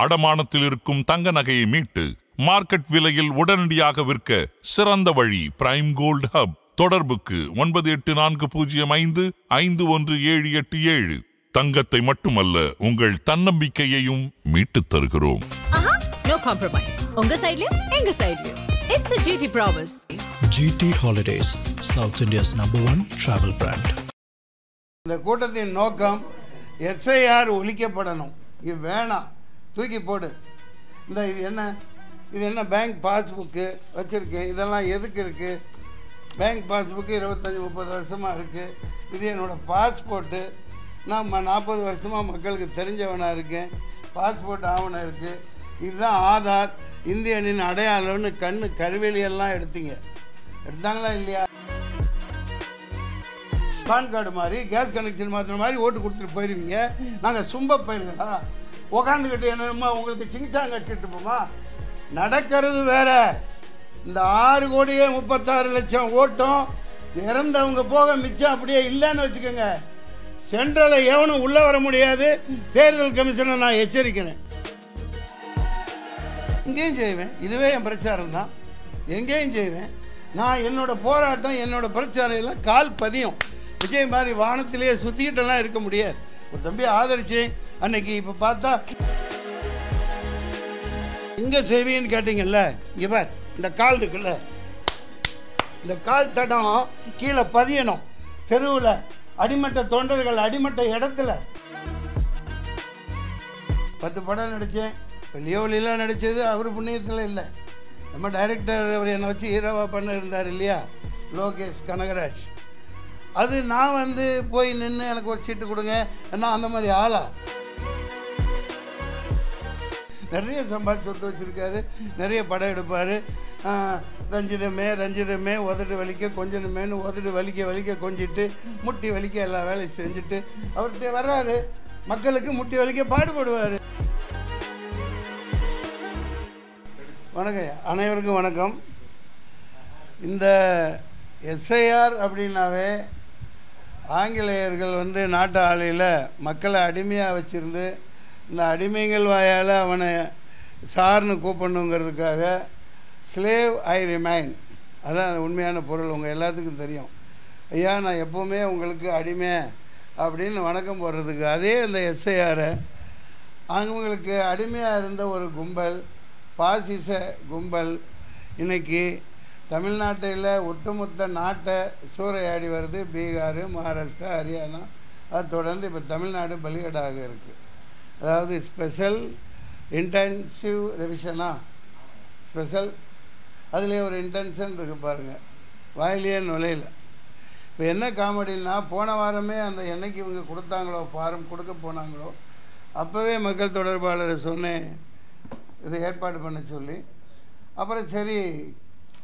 அடமானத்தில் இருக்கும் தங்க நகையை மீட்டு மார்க்கெட் விலையில் உடனடியாக விற்க சிறந்த வழி பிரைம் கோல்ட் ஹப். தொடர்புக்கு 9845551787. தங்கத்தை மட்டுமல்ல உங்கள் தன்னம்பிக்கையையும் மீட்டுத் தருகிறோம். No compromise. உங்க சைடுலயும் எங்க சைடுலயும். It's a GT promise. GT Holidays, South India's #1 travel brand. இந்த கூட்டத்தின் நோக்கம் SIR ஒழிக்கப்படணும். இது வேணாம், தூக்கி போடு. இந்த இது என்ன பேங்க் பாஸ்புக்கு வச்சுருக்கேன், இதெல்லாம் எதுக்கு இருக்குது? பேங்க் பாஸ்புக்கு 25-30 வருஷமாக இருக்குது. இது என்னோடய பாஸ்போர்ட்டு. நான் 40 வருஷமாக மக்களுக்கு தெரிஞ்சவனாக இருக்கேன். பாஸ்போர்ட் ஆவணம் இருக்குது. இதுதான் ஆதார், இந்தியனின் அடையாளம்னு கருவேலியெல்லாம் எடுத்தாங்களா இல்லையா? பான் கார்டு மாதிரி, கேஸ் கனெக்ஷன் மாத்திர மாதிரி ஓட்டு கொடுத்துட்டு போயிடுவீங்க. நாங்கள் சும்ப போயிருந்தா உக்காந்துக்கிட்டு என்னமா உங்களுக்கு சிங்சாங் கட்டிட்டு போமா? நடக்கிறது வேற. இந்த 6,36,00,000 ஓட்டம் இறந்தவங்க போக மிச்சம் அப்படியே இல்லைன்னு வச்சுக்கோங்க. சென்ட்ரலில் எவனும் உள்ளே வர முடியாது. தேர்தல் கமிஷனை நான் எச்சரிக்கிறேன். இங்கேயும் செய்வேன், இதுவே என் பிரச்சாரம் தான். எங்கேயும் செய்வேன். நான் என்னோட போராட்டம், என்னோட பிரச்சாரம் எல்லாம் கால் பதியும். விஜய் மாதிரி வானத்திலேயே சுற்றிக்கிட்டெல்லாம் இருக்க முடியாது. ஒரு தம்பி ஆதரிச்சேன் அன்னைக்கு. இப்போ பார்த்தா இங்கே செய்வீன்னு கேட்டீங்கல்ல, இங்கே பார், இந்த கால் இருக்குல்ல, இந்த கால் தடம் கீழே பதியணும். தெருவில் அடிமட்ட தொண்டர்கள் அடிமட்ட இடத்துல 10 படம் நடித்தேன். லியோலிலாம் நடித்தது அவர் புண்ணியத்தில் இல்லை. நம்ம டைரக்டர் அவர் என்னை வச்சு ஹீரோவாக பண்ண இருந்தார் இல்லையா, லோகேஷ் கனகராஜ். அது நான் போய் நின்று எனக்கு ஒரு சீட்டு கொடுங்க, ஏன்னா அந்த மாதிரி ஆளா நிறைய சம்பாதிச்சு சொத்து வச்சுருக்காரு. நிறைய படம் எடுப்பார். ரஞ்சிதமே உதட்டு வலிக்க கொஞ்சமேனு உதட்டு வலிக்க கொஞ்சிட்டு முட்டி வலிக்க எல்லா வேலையும் செஞ்சுட்டு அவர்கிட்ட வர்றாரு. மக்களுக்கு முட்டி வலிக்க பாடுபடுவார். வணக்கம், அனைவருக்கும் வணக்கம். இந்த SIR அப்படின்னாவே ஆங்கிலேயர்கள் நாட்டு ஆலையில் மக்களை அடிமையாக வச்சுருந்து இந்த அடிமைகள் வாயால் அவனை சார்னு கூப்பிடணுங்கிறதுக்காக ஸ்லேவ் ஐ ரிமைன், அதான் உண்மையான பொருள். உங்கள் எல்லாத்துக்கும் தெரியும். ஐயா நான் எப்போவுமே உங்களுக்கு அடிமை அப்படின்னு வணக்கம் போடுறதுக்கு. அதே இந்த SIR அவங்களுக்கு அடிமையாக இருந்த ஒரு கும்பல், பாசிச கும்பல், இன்றைக்கி தமிழ்நாட்டில் ஒட்டுமொத்த நாட்டை சூறையாடி வருது. பீகார், மகாராஷ்டிரா, ஹரியானா, அது தொடர்ந்து இப்போ தமிழ்நாடு பலிகடாக இருக்குது. அதாவது ஸ்பெஷல் இன்டென்சிவ் ரெவிஷனா, ஸ்பெஷல் அதிலே ஒரு இன்டென்ஷன் இருக்குது பாருங்கள், வாயிலேயே நுழையில. இப்போ என்ன காமெடின்னா, போன வாரமே அந்த என்னைக்கு இவங்க கொடுத்தாங்களோ, ஃபாரம் கொடுக்க போனாங்களோ, அப்போவே மக்கள் தொடர்பாளரை சொன்னேன் இதை ஏற்பாடு பண்ண சொல்லி. அப்புறம் சரி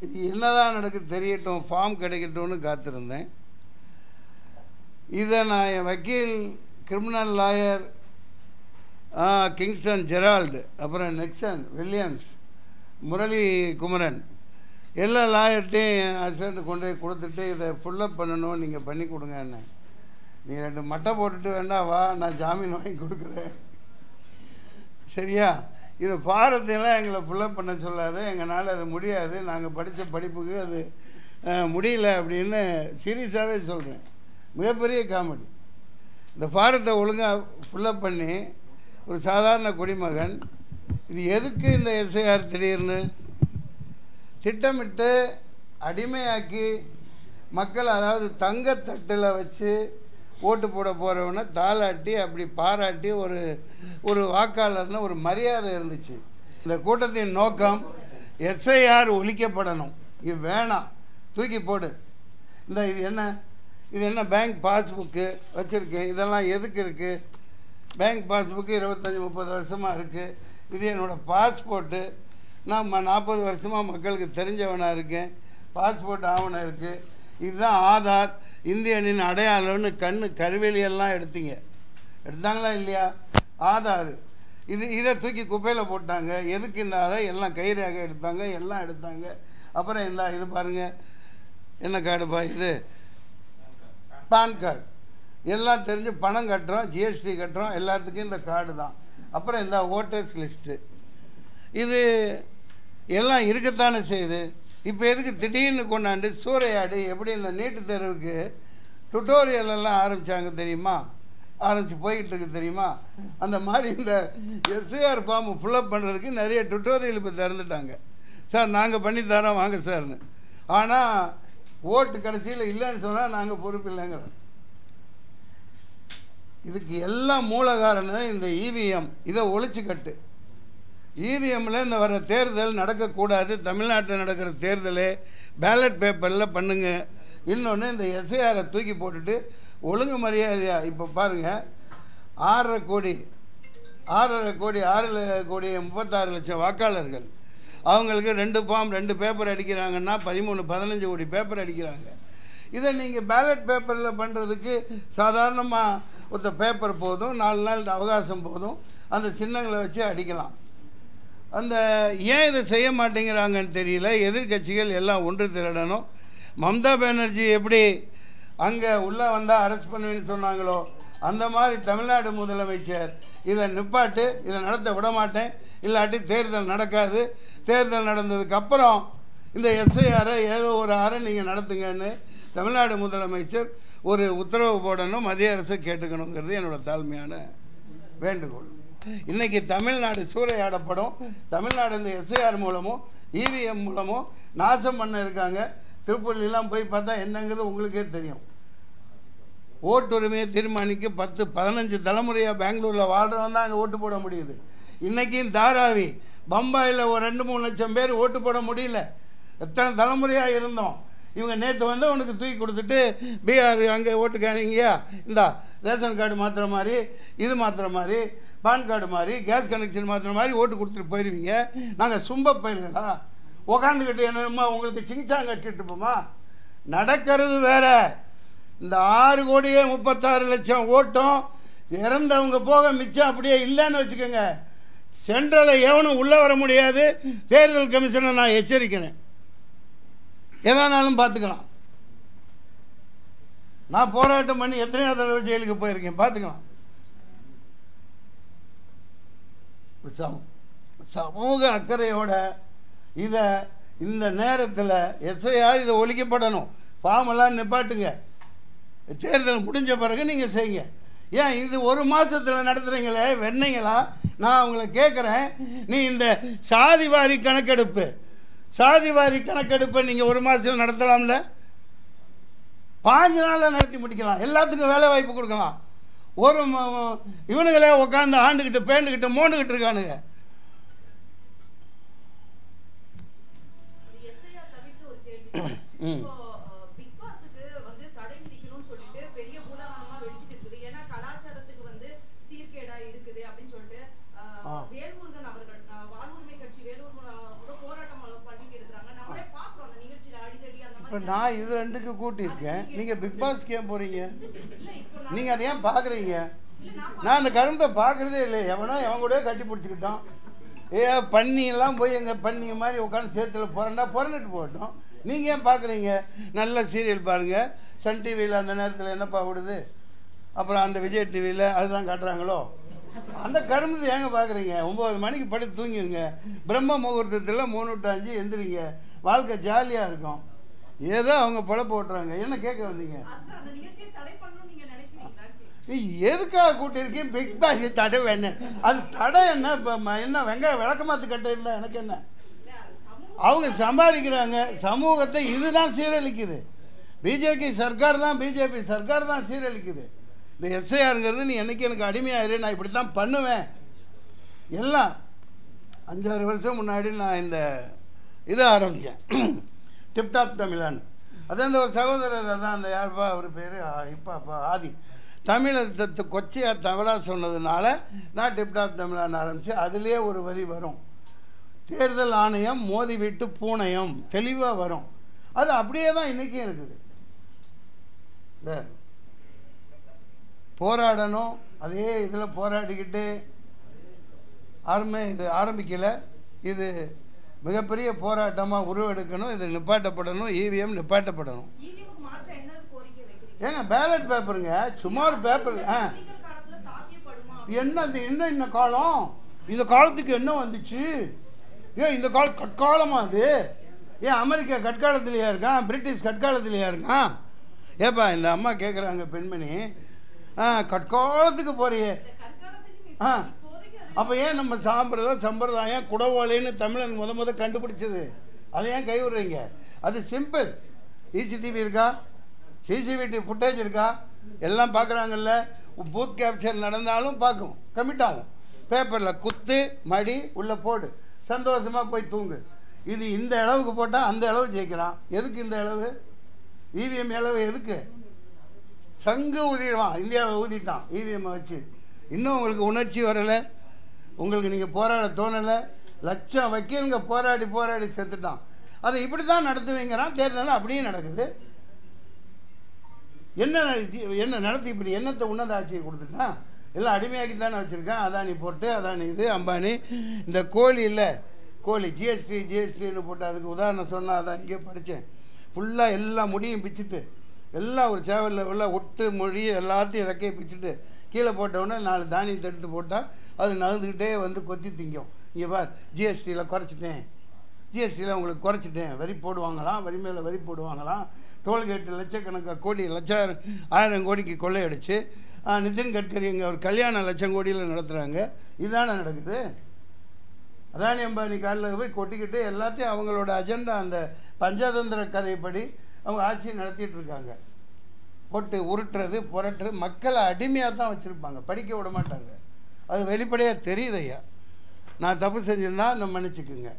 இது என்னதான் நடக்குது தெரியட்டும், ஃபார்ம் கிடைக்கட்டும்னு காத்திருந்தேன். இதை நான் என் வக்கீல், கிரிமினல் லாயர் கிங்ஸ்டன் ஜெரால்டு, அப்புறம் நெக்சன் வில்லியம்ஸ், முரளி குமரன், எல்லா லாயர்ட்டையும் என் அசிஸ்டண்ட் கொண்டு போய் கொடுத்துட்டு இதை ஃபுல்லப் பண்ணணும், நீங்கள் பண்ணி கொடுங்கன்னு. நீ 2 மட்டை போட்டுட்டு வேண்டாம் வா, நான் ஜாமீன் வாங்கி கொடுக்குறேன், சரியா? இது பாரத்தையெல்லாம் எங்களை ஃபுல்லப் பண்ண சொல்லாது, எங்களால் அது முடியாது, நாங்கள் படித்த படிப்புக்கு அது முடியல அப்படின்னு சீரியஸாகவே சொல்கிறேன். மிகப்பெரிய காமெடி. இந்த பாரத்தை ஒழுங்காக ஃபுல்லப் பண்ணி ஒரு சாதாரண குடிமகன், இது எதுக்கு இந்த SIR திடீர்னு திட்டமிட்டு அடிமையாக்கி மக்கள், அதாவது தங்கத்தட்டில் வச்சு ஓட்டு போட போகிறவனை தாளாட்டி அப்படி பாராட்டி ஒரு வாக்காளர்னு ஒரு மரியாதை இருந்துச்சு. இந்த கூட்டத்தின் நோக்கம் SIR ஒழிக்கப்படணும். இது வேணாம், தூக்கி போடு. இது என்ன பேங்க் பாஸ்புக்கு வச்சுருக்கேன், இதெல்லாம் எதுக்கு இருக்குது? பேங்க் பாஸ்புக்கு 25-30 வருஷமாக இருக்குது. இது என்னோடய பாஸ்போர்ட்டு. நான் 40 வருஷமாக மக்களுக்கு தெரிஞ்சவனாக இருக்கேன். பாஸ்போர்ட் ஆவணம் இருக்குது. இதுதான் ஆதார், இந்தியனின் அடையாளம்னு கருவேலியெல்லாம் எடுத்தாங்களா இல்லையா? ஆதார். இதை தூக்கி குப்பையில் போட்டாங்க. எதுக்கு இந்த ஆதார்? எல்லாம் கைரேகை எடுத்தாங்க, எல்லாம் எடுத்தாங்க. அப்புறம் இது பாருங்கள், என்ன கார்டுப்பா இது? PAN card. எல்லாம் தெரிஞ்சு பணம் கட்டுறோம், GST கட்டுறோம், எல்லாத்துக்கும் இந்த கார்டு தான். அப்புறம் இந்த ஓட்டர்ஸ் லிஸ்ட்டு இது எல்லாம் இருக்கத்தானே செய்யுது. இப்போ எதுக்கு திடீர்னு கொண்டாண்டு சூறையாடி எப்படி இந்த நீட்டு தேர்வுக்கு டுட்டோரியல் எல்லாம் ஆரம்பித்தாங்க தெரியுமா, ஆரம்பித்து போய்கிட்டு இருக்கு தெரியுமா? அந்த மாதிரி இந்த எஸ்ஐஆர் ஃபார்ம் ஃபுல்லப் பண்ணுறதுக்கு நிறைய டுட்டோரியல் இப்போ திறந்துட்டாங்க. சார் நாங்கள் பண்ணி தரோம் வாங்க சார்னு. ஆனால் ஓட்டு கடைசியில் இல்லைன்னு சொன்னால் நாங்கள் பொறுப்பு இல்லைங்கிறோம். இதுக்கு எல்லாம் மூல காரணம் இந்த இவிஎம். இதை ஒழிச்சு கட்டு. இவிஎம்மில் இந்த வர தேர்தல் நடக்கக்கூடாது. தமிழ்நாட்டில் நடக்கிற தேர்தலே பேலட் பேப்பரில் பண்ணுங்க. இன்னொன்று இந்த எஸ்ஐஆரை தூக்கி போட்டுட்டு ஒழுங்கு மரியாதையாக இப்போ பாருங்கள் 6 கோடி 6 கோடி 36 லட்சம் வாக்காளர்கள். அவங்களுக்கு 2 ஃபார்ம் 2 பேப்பர் அடிக்கிறாங்கன்னா 13-15 கோடி பேப்பர் அடிக்கிறாங்க. இதை நீங்கள் பேலட் பேப்பரில் பண்ணுறதுக்கு சாதாரணமாக ஒருத்த பேப்பர் போதும், 4 நாள் அவகாசம் போதும், அந்த சின்னங்களை வச்சு அடிக்கலாம். அந்த ஏன் இதை செய்ய மாட்டேங்கிறாங்கன்னு தெரியல. எதிர்கட்சிகள் எல்லாம் ஒன்று திரடணும். மம்தா பானர்ஜி எப்படி அங்கே உள்ளே வந்தால் அரெஸ்ட் பண்ணுவேன்னு சொன்னாங்களோ அந்த மாதிரி தமிழ்நாடு முதலமைச்சர் இதை நிப்பாட்டு, இதை நடத்த விட மாட்டேன், இல்லாட்டி தேர்தல் நடக்காது, தேர்தல் நடந்ததுக்கப்புறம் இந்த எஸ்ஐஆரை ஏதோ ஒரு அறை நீங்கள் நடத்துங்கன்னு தமிழ்நாடு முதலமைச்சர் ஒரு உத்தரவு போடணும், மத்திய அரசு கேட்டுக்கணுங்கிறது என்னோடய தாழ்மையான வேண்டுகோள். இன்றைக்கி தமிழ்நாடு சூறையாடப்படும். தமிழ்நாடு இந்த எஸ்ஐஆர் மூலமும் இவிஎம் மூலமும் நாசம் பண்ண இருக்காங்க. திருப்பள்ளிலாம் போய் பார்த்தா என்னங்கிறது உங்களுக்கே தெரியும். ஓட்டுரிமையை தீர்மானிக்க 10-15 தலைமுறையாக பெங்களூரில் வாழ்கிறவன் தான் அங்கே ஓட்டு போட முடியுது. இன்றைக்கும் தாராவி பம்பாயில் ஒரு 2-3 லட்சம் பேர் ஓட்டு போட முடியல. எத்தனை தலைமுறையாக இருந்தோம். இவங்க நேற்று வந்து உனக்கு தூக்கி கொடுத்துட்டு பீகார் அங்கே ஓட்டு கேனீங்கயா, இந்தா ரேஷன் கார்டு மாற்றுற மாதிரி, இது மாற்றுற மாதிரி, பான் கார்டு மாதிரி, கேஸ் கனெக்ஷன் மாற்றுற மாதிரி ஓட்டு கொடுத்துட்டு போயிடுவீங்க. நாங்கள் சும்ப போயிருங்களா உக்காந்துக்கிட்டு என்னமா உங்களுக்கு சிங்சாங் கட்டிட்டு போமா? நடக்கிறது வேற. இந்த 6 கோடியே 36 லட்சம் ஓட்டம் இறந்தவங்க போக மிச்சம் அப்படியே இல்லைன்னு வச்சுக்கோங்க. சென்ட்ரலில் எவனும் உள்ளே வர முடியாது. தேர்தல் கமிஷனை நான் எச்சரிக்கிறேன். எதானாலும் பார்த்துக்கலாம். நான் போராட்டம் பண்ணி எத்தனையோ தடவை ஜெயிலுக்கு போயிருக்கேன், பார்த்துக்கலாம். சமூக அக்கறையோட இதை இந்த நேரத்தில் எஸ்ஐஆர் இதை ஒழிக்கப்படணும். ஃபார்மெல்லாம் நிப்பாட்டுங்க. தேர்தல் முடிஞ்ச பிறகு நீங்கள் செய்யுங்க. ஏன் இது 1 மாதத்தில் நடத்துகிறீங்களே வெண்ணீங்களா? நான் அவங்கள கேட்குறேன், நீ இந்த சாதிவாரி கணக்கெடுப்பை நீங்கள் 1 மாதத்தில் நடத்தலாம்ல? 5 நாளில் நடத்தி முடிக்கலாம். எல்லாத்துக்கும் வேலை வாய்ப்பு கொடுக்கலாம். இவனுங்களே உட்காந்து ஆண்டுக்கிட்டு பேண்டுக்கிட்டு மோண்டுக்கிட்டு இருக்கானுங்க. இப்போ நான் இது 2க்கு கூட்டியிருக்கேன். நீங்கள் பிக் பாஸ்க்கு ஏன் போகிறீங்க? நீங்கள் அதை ஏன் பார்க்குறீங்க? நான் அந்த கரும்பை பார்க்குறதே இல்லை. எவன் கூட கட்டி பிடிச்சிக்கிட்டான். பண்ணியெல்லாம் போய் எங்கள் பண்ணி மாதிரி உட்காந்து சேத்துல புறந்துட்டு போகட்டும். நீங்கள் ஏன் பார்க்குறீங்க? நல்ல சீரியல் பாருங்கள். சன் டிவியில் அந்த நேரத்தில் என்னப்பா விடுது, அப்புறம் அந்த விஜய் டிவியில் அதுதான் காட்டுறாங்களோ. அந்த கரும்பு ஏங்க பார்க்குறீங்க? 9 மணிக்கு படுத்து தூங்கிடுங்க. பிரம்ம முகூர்த்தத்தில் 3 to 5 எந்திரிங்க. வாழ்க்கை ஜாலியாக இருக்கும். ஏதோ அவங்க பொழப்பு ஓட்டுறாங்க. என்ன கேட்க வந்தீங்க? நீ எதுக்காக கூட்டியிருக்கீங்க? பிக் பாஸ் தடை வேணும். அது தடை என்ன? இப்போ என்ன வெங்காயம் விளக்கமாத்து கட்ட இல்லை எனக்கு என்ன? அவங்க சம்பாதிக்கிறாங்க. சமூகத்தை இதுதான் சீரழிக்குது. பிஜேபி சர்க்கார் தான் சீரழிக்குது. இந்த எஸ்ஐஆருங்கிறது நீ என்னைக்கு எனக்கு அடிமையாயிரு, நான் இப்படி தான் பண்ணுவேன். எல்லாம் 5-6 வருஷம் முன்னாடி நான் இந்த இதை ஆரம்பித்தேன், டிப்டாப் தமிழான்னு. அது அந்த ஒரு சகோதரர் தான் அந்த யாருப்பா அவர் பேர் இப்போ ஆதி தமிழத்தை கொச்சையாக தவறாக சொன்னதுனால நான் டிப்டாப் தமிழான்னு ஆரம்பித்து அதுலேயே ஒரு வரி வரும், தேர்தல் ஆணையம் மோதி விட்டு பூணையம், தெளிவாக வரும். அது அப்படியே தான் இன்றைக்கும் இருக்குது. போராடணும். அதே இதில் போராடிக்கிட்டு இது ஆரம்பிக்கலை. இது மிகப்பெரிய போராட்டமாக உருவெடுக்கணும். இது நிப்பாட்டப்படணும். இவிஎம் நிப்பாட்டப்படணும். ஏங்க பேலட் பேப்பருங்க, சும்மா ஒரு பேப்பர். என்ன இந்த காலம், இந்த காலத்துக்கு என்ன வந்துச்சு? ஏன் இந்த காலம் கற்காலமா அது? ஏன் அமெரிக்கா கற்காலத்திலேயா இருக்கான்? பிரிட்டிஷ் கற்காலத்திலேயா இருக்கான்? ஏப்பா இந்த அம்மா கேட்குறாங்க பெண்மணி, கற்காலத்துக்கு போறியே, அப்போ ஏன் நம்ம சம்பிரதாயம் குடவோலைன்னு தமிழன் முத கண்டுபிடிச்சது, அதை ஏன் கை விடுறீங்க? அது சிம்பிள். சிசிடிவி இருக்கா, சிசிடிவி ஃபுட்டேஜ் இருக்கா, எல்லாம் பார்க்குறாங்கல்ல. பூத் கேப்சர் நடந்தாலும் பார்க்கும், கமிட் ஆகும். பேப்பரில் குத்து மடி உள்ளே போடு, சந்தோஷமாக போய் தூங்கு. இது இந்த அளவுக்கு போட்டால் அந்த அளவு ஜெயிக்கிறான். எதுக்கு இந்த அளவு? இவிஎம் அளவு எதுக்கு? சங்கு ஊதிடுவான், இந்தியாவை ஊதிட்டான் இவிஎம்மை வச்சு. இன்னும் உங்களுக்கு உணர்ச்சி வரலை, உங்களுக்கு நீங்கள் போராட தோணலை. லட்சம் வக்கீலுங்க போராடி செத்துட்டான். அதை இப்படி தான் நடத்துவீங்கிறான். தேர்தல் அப்படியே நடக்குது. என்ன நடத்தி இப்படி என்னத்தை உன்னத ஆட்சியை கொடுத்துட்டான்? எல்லாம் அடிமையாக்கி தானே வச்சுருக்கான். அதானி போட்டு, அதானி இது, அம்பானி. இந்த கோழி இல்லை, கோழி ஜிஎஸ்டின்னு போட்டு அதுக்கு உதாரணம் சொன்னால் அதான் இங்கே படித்தேன். ஃபுல்லாக எல்லா முடியும் பிச்சுட்டு, எல்லாம் ஒரு சேவலில் உள்ள ஒட்டு மொழி எல்லாத்தையும் இறக்கையை பிச்சுட்டு கீழே போட்டவுடனே 4 தானியத்தை எடுத்து போட்டால் அது நகர்ந்துக்கிட்டே வந்து கொத்தி திங்கும். இங்கே பார், ஜிஎஸ்டியில் குறைச்சிட்டேன், ஜிஎஸ்டியில் உங்களுக்கு குறைச்சிட்டேன். வரி போடுவாங்களாம், வரி மேலே வரி போடுவாங்களாம். டோல்கேட்டு லட்சக்கணக்காக கோடி, 1000 கோடிக்கு கொள்ளையடிச்சு நிதின் கட்கரி இங்கே ஒரு கல்யாணம் 1,00,000 கோடியில் நடத்துகிறாங்க. இதுதானே நடக்குது. அதானி அம்பானி காலில் போய் கொட்டிக்கிட்டு எல்லாத்தையும் அவங்களோட அஜெண்டா, அந்த பஞ்சதந்திர கதைப்படி அவங்க ஆட்சியை நடத்திட்டு இருக்காங்க. போட்டு உருட்டுறது, புரட்டுறது, மக்களை அடிமையாக தான் வச்சுருப்பாங்க, படிக்க விட மாட்டாங்க. அது வெளிப்படையாக தெரியுது. ஐயா, நான் தப்பு செஞ்சிருந்தா நான் மன்னிச்சுக்குங்க.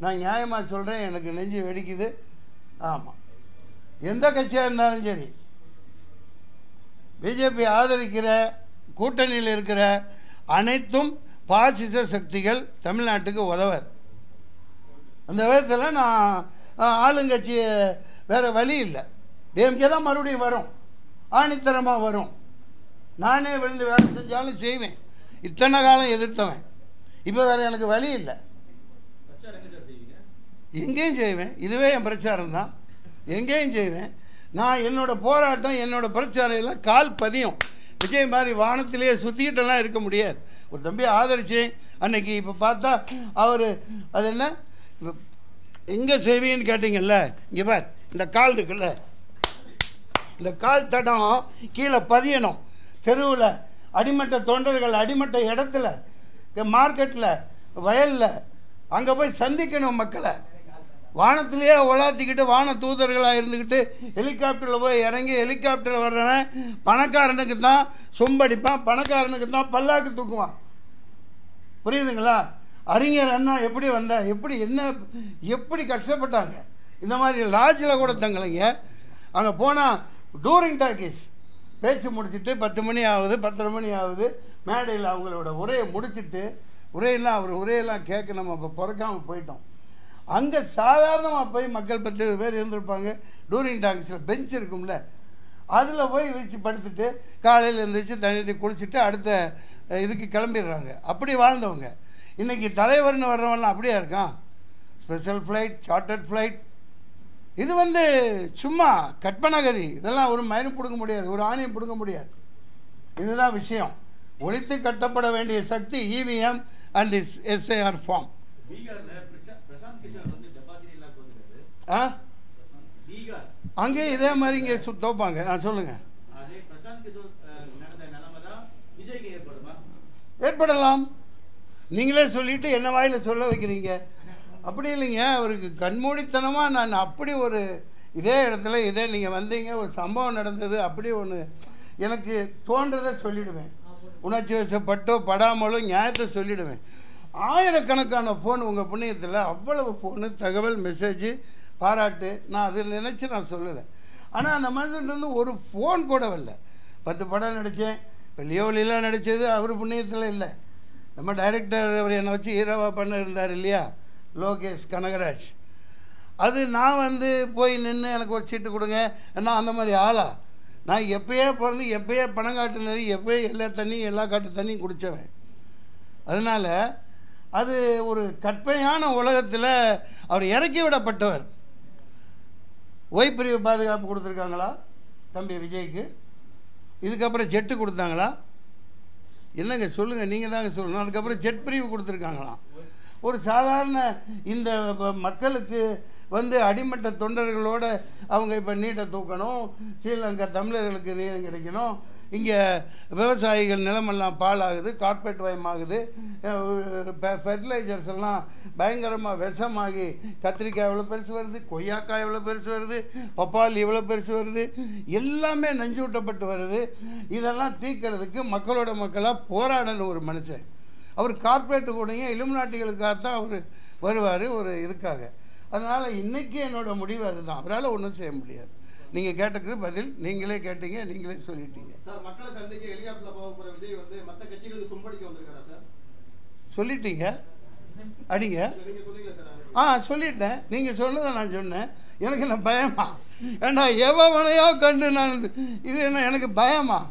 நான் நியாயமாக சொல்கிறேன், எனக்கு நெஞ்சு வெடிக்குது. ஆமாம், எந்த கட்சியாக இருந்தாலும் சரி, பிஜேபி ஆதரிக்கிற கூட்டணியில் இருக்கிற அனைத்தும் பாசிச சக்திகள் தமிழ்நாட்டுக்கு உதவாது. அந்த விதத்தில் நான் ஆளுங்கட்சியை வேறு வழி இல்லை. டிஎம்கே தான் மறுபடியும் வரும், ஆணித்தரமாக வரும். நானே விழுந்து வேலை செஞ்சாலும் செய்வேன். இத்தனை காலம் எதிர்த்தவன், இப்போ வேறு எனக்கு வழி இல்லை. எங்கேயும் செய்வேன். இதுவே என் பிரச்சாரம் தான். எங்கேயும் செய்வேன். நான் என்னோடய போராட்டம், என்னோடய பிரச்சாரம் எல்லாம் கால் பதியும். விஜய் மாதிரி வானத்திலேயே சுற்றிக்கிட்டெல்லாம் இருக்க முடியாது. ஒரு தம்பி ஆதரிச்சேன் அன்னைக்கு. இப்போ பார்த்தா அவர் அது என்ன, இப்போ எங்கே செய்வீன்னு கேட்டிங்கல்ல, இங்கே பார், இந்த கால் இருக்குல்ல, இந்த கால் தடம் கீழே பதியணும். தெருவில் அடிமட்ட தொண்டர்கள், அடிமட்ட இடத்துல, மார்க்கெட்டில், வயலில், அங்கே போய் சந்திக்கணும் மக்களை. வானத்திலேயே உலாத்திக்கிட்டு வான தூதர்களாக இருந்துக்கிட்டு ஹெலிகாப்டரில் போய் இறங்கி ஹெலிகாப்டரில் வர்றவன் பணக்காரனுக்கு தான் சொம்படிப்பான், பணக்காரனுக்கு தான் பல்லாக்கு தூக்குவான். புரியுதுங்களா? அறிஞர் அண்ணா எப்படி வந்தா, எப்படி கஷ்டப்பட்டாங்க. இந்த மாதிரி லாட்ஜில் கூட தங்கலைங்க. அங்கே போனால் டூரிங் டாக்கீஸ் பேச்சு முடிச்சுட்டு 10 மணி ஆகுது, 10:30 மணி ஆகுது. மேடையில் அவங்களோட உரையை முடிச்சுட்டு, அவர் உரையெல்லாம் கேட்க நம்ம இப்போ பிறக்காமல் போயிட்டோம். அங்கே சாதாரணமாக போய் மக்கள் 10 பேர் இருந்திருப்பாங்க. டூரிங் டாக்ஸில் பெஞ்ச் இருக்கும்ல, அதில் போய் வச்சு படுத்துட்டு காலையில் எழுந்திரிச்சு தண்ணி குளிச்சுட்டு அடுத்த இதுக்கு கிளம்பிடுறாங்க. அப்படி வாழ்ந்தவங்க. இன்றைக்கி தலைவர்னு வர்றவங்களாம் அப்படியே இருக்கான். Special flight, chartered flight. இது சும்மா கற்பனகதி. இதெல்லாம் ஒரு மயிரும் பிடுங்க முடியாது, ஒரு ஆணையம் பிடுங்க முடியாது. இதுதான் விஷயம். ஒழித்து கட்டப்பட வேண்டிய சக்தி இவிஎம் அண்ட் எஸ்ஐஆர் ஃபார்ம். அங்கே இதே மாதிரி இங்கே தோப்பாங்க. சொல்லுங்க. ஏற்படலாம். நீங்களே சொல்லிட்டு என்ன வாயில் சொல்ல வைக்கிறீங்க? அப்படி இல்லைங்க. அவருக்கு கண்மூடித்தனமாக நான் அப்படி ஒரு இதே இடத்துல நீங்கள் வந்தீங்க, ஒரு சம்பவம் நடந்தது, அப்படி ஒன்று எனக்கு தோன்றதை சொல்லிவிடுவேன். உணர்ச்சி வசப்பட்டோ படாமலோ நியாயத்தை சொல்லிவிடுவேன். ஆயிரக்கணக்கான ஃபோன் உங்கள் புண்ணியத்தில், அவ்வளவு ஃபோனு, தகவல், மெசேஜு, பாராட்டு. நான் அதை நினச்சி நான் சொல்லலை. ஆனால் அந்த மனிதன்ட்டு ஒரு ஃபோன் கூட வரல. 10 படம் நடித்தேன். இப்போ லியோலிலாம் நடித்தது அவர் புண்ணியத்தில் இல்லை. நம்ம டைரக்டர் அவர் என்னை வச்சு ஹீரோவாக பண்ண இருந்தார் இல்லையா, லோகேஷ் கனகராஜ். அது நான் போய் நின்று எனக்கு ஒரு சீட்டு கொடுங்க, நான் அந்த மாதிரி ஆளா? நான் எப்பயே பிறந்து எப்பயே பணம் காட்டு நெறி, எப்பயே எல்லா காட்டு தண்ணியும் குடித்தவன். அதனால் அது ஒரு கற்பனையான உலகத்தில் அவர் இறக்கி விடப்பட்டவர். ஓய்பிரிவு பாதுகாப்பு கொடுத்துருக்காங்களா தம்பி விஜய்க்கு? இதுக்கப்புறம் ஜெட்டு கொடுத்தாங்களா? என்னங்க சொல்லுங்கள், நீங்கள் தாங்க சொல்லணும். அதுக்கப்புறம் ஜெட் பிரிவு கொடுத்துருக்காங்களாம். ஒரு சாதாரண இந்த மக்களுக்கு வந்து அடிமட்ட தொண்டர்களோடு அவங்க இப்போ நீட்டை தூக்கணும், ஸ்ரீலங்கா தமிழர்களுக்கு நீளம் கிடைக்கணும், இங்கே விவசாயிகள் நிலமெல்லாம் பாலாகுது, கார்பரேட் வயமாகுது, ஃபெர்டிலைசர்ஸ் எல்லாம் பயங்கரமாக விஷமாகி கத்திரிக்காய் எவ்வளோ பெருசு வருது, கொய்யாக்காய் எவ்வளோ பெருசு வருது, பப்பாளி எவ்வளோ பெருசு வருது, எல்லாமே நஞ்சூட்டப்பட்டு வருது. இதெல்லாம் தீர்க்கிறதுக்கு மக்களோட மக்களாக போராடணும் ஒரு மனுஷன். அவர் கார்பரேட்டு கூடயும் இலுமினாட்டிகளுக்காகத்தான் அவர் வருவார் ஒரு இதுக்காக. அதனால் இன்றைக்கி என்னோடய முடிவு அதுதான். அவரால் ஒன்றும் செய்ய முடியாது. நீங்கள் கேட்டதுக்கு பதில் நீங்களே கேட்டீங்க, நீங்களே சொல்லிட்டீங்க. சார், மக்களை சந்திக்க ஹெலிகாப்டர்ல போக போற விஜய் வந்து மற்ற கட்சிகளுக்கு சும்படிக்க வந்திருக்காரா சார்? சொல்லிட்டீங்க, அடிங்க. நீங்க சொல்லுங்க சார். சொல்லிட்டேன். நீங்கள் சொன்னதை நான் சொன்னேன். எனக்கு என்ன பயமா? ஏண்டா எவனையோ கண்டு நான் இது என்ன எனக்கு பயமா?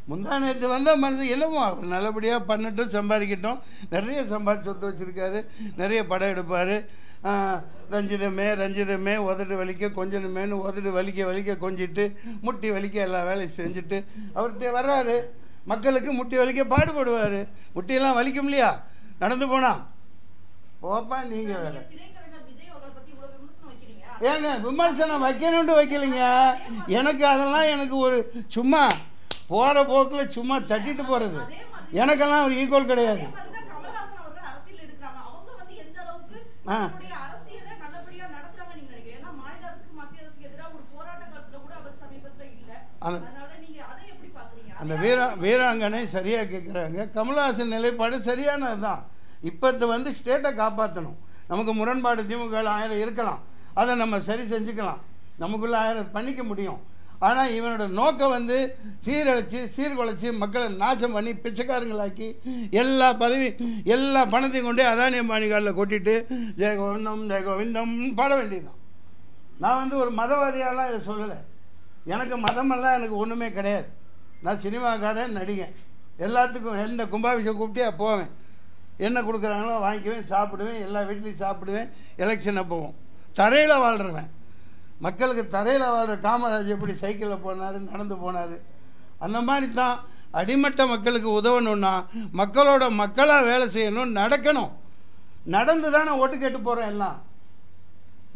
முந்தா நேற்று வந்த மனுஷன் இல்லைமா, அவர் நல்லபடியாக பண்ணட்டும், சம்பாதிக்கட்டும். நிறைய சம்பாதிச்சு சொத்து வச்சுருக்காரு, நிறைய படம் எடுப்பார். ரஞ்சிதமே உதட்டு வலிக்க கொஞ்சணுமேனு உதட்டு வலிக்க கொஞ்சிட்டு முட்டி வலிக்க எல்லா வேலையும் செஞ்சுட்டு அவர் வர்றாரு. மக்களுக்கு முட்டி வலிக்க பாடுபடுவார். முட்டியெல்லாம் வலிக்கும் இல்லையா நடந்து போனா? போப்பா நீங்கள் வேலை. ஏங்க விமர்சனம் வைக்கணும்னு வைக்கலைங்க. எனக்கு அதெல்லாம் எனக்கு ஒரு சும்மா போகிற போக்கில் சும்மா தட்டிட்டு போகிறது. எனக்கெல்லாம் ஒரு ஈக்குவல் கிடையாது. அந்த வீராங்கனை சரியாக கேட்குறாங்க. கமல்ஹாசன் நிலைப்பாடு சரியானது தான். இப்போ வந்து ஸ்டேட்டை காப்பாற்றணும். நமக்கு முரண்பாடு திமுக 1000 இருக்கலாம், அதை நம்ம சரி செஞ்சுக்கலாம், நமக்குள்ளே 1000 பண்ணிக்க முடியும். ஆனால் இவனோட நோக்கம் வந்து சீர்குலைச்சி மக்களை நாசம் பண்ணி பிச்சைக்காரங்களாக்கி எல்லா எல்லா பணத்தையும் கொண்டு அதானி அம்பானி காலில் கொட்டிட்டு ஜெயகோவிந்தம் பாட வேண்டியதுதான். நான் வந்து ஒரு மதவாதியாலாம் இதை சொல்லலை. எனக்கு மதமெல்லாம் எனக்கு ஒன்றுமே கிடையாது. நான் சினிமாக்காரன், நடிகன். எல்லாத்துக்கும் எந்த கும்பாபிஷேகம் கூப்பிட்டே போவேன். என்ன கொடுக்குறாங்களோ வாங்கிக்குவேன், சாப்பிடுவேன், எல்லா வீட்லேயும் சாப்பிடுவேன். எலெக்ஷனை போவோம். தரையில் வாழ்கிறவன். மக்களுக்கு தரையில் வாழ்கிற காமராஜ் எப்படி சைக்கிளில் போனார், நடந்து போனார், அந்த மாதிரி தான் அடிமட்ட மக்களுக்கு உதவணுன்னா மக்களோட மக்களாக வேலை செய்யணும், நடக்கணும். நடந்து தானே ஓட்டு கேட்டு போகிறோம் எல்லாம்.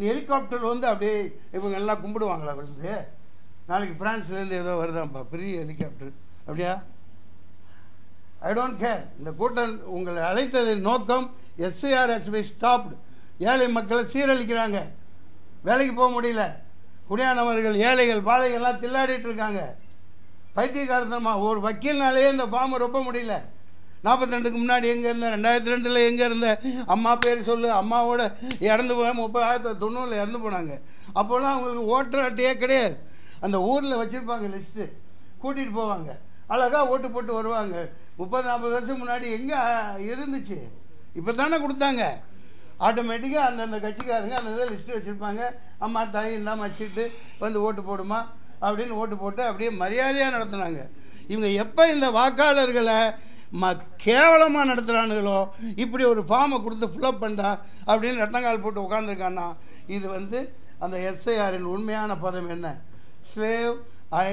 ஹெலிகாப்டர் வந்து அப்படியே இவங்க எல்லாம் கும்பிடுவாங்களா விழுந்து? நாளைக்கு ஃப்ரான்ஸ்லேருந்து ஏதோ வருதான்ப்பா பெரிய ஹெலிகாப்டர், அப்படியா? I don't care. இந்த கூட்டம் உங்களை அழைத்ததின் நோக்கம் SIR has been stopped. ஏழை மக்களை சீரழிக்கிறாங்க, வேலைக்கு போக முடியல, குடியானவர்கள் ஏழைகள் பாழைகள்லாம் தில்லாடிட்டு இருக்காங்க. பைத்தியக்காரத்தனமாக ஒரு வக்கீல்னாலே இந்த ஃபார்மை ரொம்ப முடியல. 42க்கு முன்னாடி எங்கே இருந்த, 2002 எங்கே இருந்த, அம்மா பேர் சொல்லு, அம்மாவோட இறந்து போய் 1990 இறந்து போனாங்க. அப்போல்லாம் அவங்களுக்கு ஓட்டர் அட்டையே கிடையாது. அந்த ஊரில் வச்சுருப்பாங்க லிஸ்ட்டு, கூட்டிகிட்டு போவாங்க, அழகாக ஓட்டு போட்டு வருவாங்க. 30-40 வருஷம் முன்னாடி எங்கே இருந்துச்சு? இப்போ தானே கொடுத்தாங்க. ஆட்டோமேட்டிக்காக அந்தந்த கட்சிக்காரங்க அந்த இதை லிஸ்ட்டு வச்சுருப்பாங்க. அம்மா தாய் இல்லாமல் வச்சுட்டு வந்து ஓட்டு போடுமா அப்படின்னு ஓட்டு போட்டு அப்படியே மரியாதையாக நடத்துனாங்க. இவங்க எப்போ இந்த வாக்காளர்களை கேவலமாக நடத்துகிறானுங்களோ, இப்படி ஒரு ஃபார்மை கொடுத்து ஃபில்அப் பண்ணா அப்படின்னு ரெட்டங்கால் போட்டு உட்காந்துருக்கான்னா, இது வந்து அந்த SIRின் உண்மையான பதம் என்ன? Slave I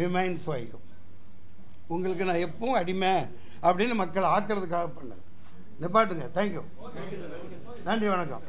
remain for you. உங்களுக்கு நான் எப்பவும் அடிமை அப்படின்னு மக்களை ஆக்கிறதுக்காக பண்ணது. நிப்பாட்டுங்க. தேங்க்யூ. நன்றி, வணக்கம்.